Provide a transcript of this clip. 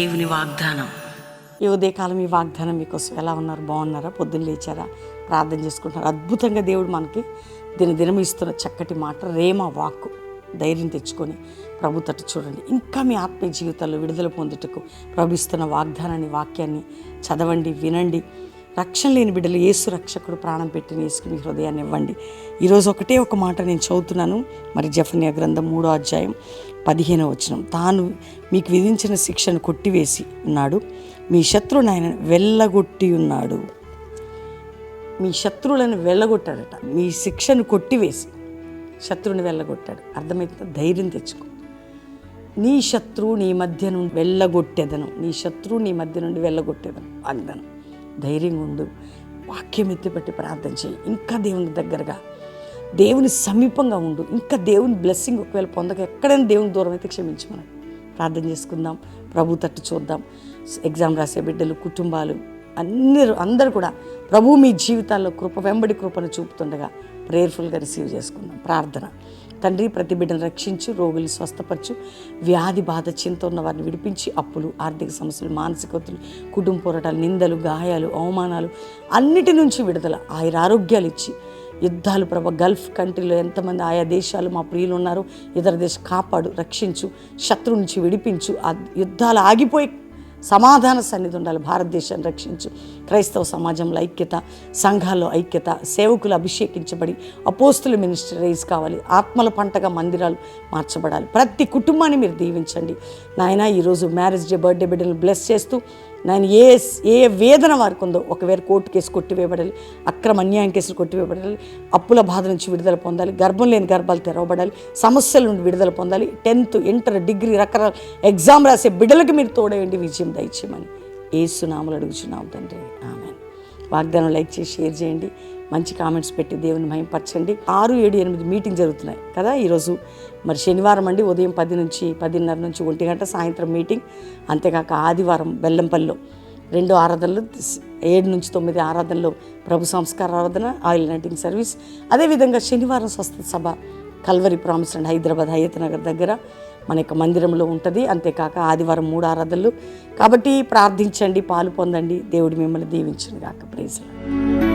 దేవుని వాగ్దానం. ఈ ఉదయకాలం ఈ వాగ్దానం మీకోసం ఎలా ఉన్నారు? బాగున్నారా? పొద్దున్న లేచారా? ప్రార్థన చేసుకుంటున్నారు. అద్భుతంగా దేవుడు మనకి దినం ఇస్తున్న చక్కటి మాట, రేమా వాక్కు. ధైర్యం తెచ్చుకొని ప్రభు తట్టు చూడండి. ఇంకా మీ ఆత్మీయ జీవితాల్లో విడుదల పొందుటకు ప్రభు ఇస్తున్న వాగ్దానాన్ని, వాక్యాన్ని చదవండి, వినండి. రక్షణ లేని బిడ్డలు యేసు రక్షకుడు ప్రాణం పెట్టిన యేసుకు మీ హృదయాన్ని ఇవ్వండి. ఈరోజు ఒకటే ఒక మాట నేను చదువుతున్నాను. మరి జెఫన్యా గ్రంథం 3వ అధ్యాయం 15వ వచనం. తాను మీకు విధించిన శిక్షను కొట్టివేసి ఉన్నాడు, మీ శత్రువుని ఆయన వెళ్ళగొట్టి ఉన్నాడు. మీ శత్రువులను వెళ్ళగొట్టాడట. మీ శిక్షను కొట్టివేసి శత్రువుని వెళ్ళగొట్టాడు. అర్థమైతే ధైర్యం తెచ్చుకో. నీ శత్రువు నీ మధ్య నుండి వెళ్ళగొట్టేదను, నీ శత్రువు నీ మధ్య నుండి వెళ్ళగొట్టేదను వాగ్దానం. ధైర్యంగా ఉండు. వాక్యం ఎత్తిపెట్టి ప్రార్థన చేయి. ఇంకా దేవుని దగ్గరగా, దేవుని సమీపంగా ఉండు. ఇంకా దేవుని బ్లెస్సింగ్ ఒకవేళ పొందక ఎక్కడైనా దేవుని దూరం అయితే క్షమించమని ప్రార్థన చేసుకుందాం. ప్రభు తట్టు చూద్దాం. ఎగ్జామ్ రాసే బిడ్డలు, కుటుంబాలు అందరూ కూడా ప్రభు మీ జీవితాల్లో కృప వెంబడి కృపను చూపుతుండగా ప్రేయర్ఫుల్గా రిసీవ్ చేసుకుందాం. ప్రార్థన. తండ్రి, ప్రతి బిడ్డను రక్షించు, రోగులు స్వస్థపరచు, వ్యాధి బాధ చింత ఉన్న వారిని విడిపించి, అప్పులు, ఆర్థిక సమస్యలు, మానసిక ఒత్తిడి, కుటుంబ పోరాటాలు, నిందలు, గాయాలు, అవమానాలు అన్నిటి నుంచి విడుదల, ఆరోగ్యాలు ఇచ్చి, యుద్ధాలు ప్రభు, గల్ఫ్ కంట్రీలో ఎంతమంది ఆయా దేశాలు మా ప్రియులు ఉన్నారో ఇతర దేశం కాపాడు, రక్షించు, శత్రువు నుంచి విడిపించు. ఆ యుద్ధాలు ఆగిపోయి సమాధాన సన్నిధి ఉండాలి. భారతదేశాన్ని రక్షించు. క్రైస్తవ సమాజంలో ఐక్యత, సంఘాల్లో ఐక్యత, సేవకులు అభిషేకించబడి అపోస్తుల మినిస్ట్రీ రైజ్ కావాలి. ఆత్మల పంటగా మందిరాలు మార్చబడాలి. ప్రతి కుటుంబాన్ని మీరు దీవించండి నాయన. ఈరోజు మ్యారేజ్ డే, బర్త్డే బిడ్డలు బ్లెస్ చేస్తూ నేను ఏ వేదన వారికి ఉందో, ఒకవేళ కోర్టు కేసు కొట్టివేయబడాలి, అక్రమ అన్యాయం కేసులు కొట్టివేయబడాలి, అప్పుల బాధ నుంచి విడుదల పొందాలి, గర్భం లేని గర్భాలు తెరవబడాలి, సమస్యల నుండి విడుదల పొందాలి. 10th, ఇంటర్, డిగ్రీ రకరకాల ఎగ్జామ్ రాసే బిడ్డలకు మీరు తోడేయండి, విజయం దయచేయమని యేసు నామములో అడుగుచున్నాం తండ్రి, ఆమేన్. వాగ్దానం లైక్ చేసి షేర్ చేయండి, మంచి కామెంట్స్ పెట్టి దేవుని మహిమపరచండి. 6, 7, 8 మీటింగ్ జరుగుతున్నాయి కదా. ఈరోజు మరి శనివారం అండి, ఉదయం 10 నుంచి 10:30 నుంచి 1 గంట, సాయంత్రం మీటింగ్. అంతేకాక ఆదివారం బెల్లంపల్లిలో 2 ఆరాధనలు, 7 నుంచి 9 ఆరాధనలో ప్రభు సంస్కార ఆరాధన, ఆయిల్ నైటింగ్ సర్వీస్. అదేవిధంగా శనివారం స్వస్థత సభ Calvary promise and Hyderabad Hayat Nagar దగ్గర మన యొక్క మందిరంలో ఉంటుంది. అంతేకాక ఆదివారం 3 ఆరాధనలు. కాబట్టి ప్రార్థించండి, పాలు పొందండి. దేవుడు మిమ్మల్ని దీవించును గాక. Praise lord.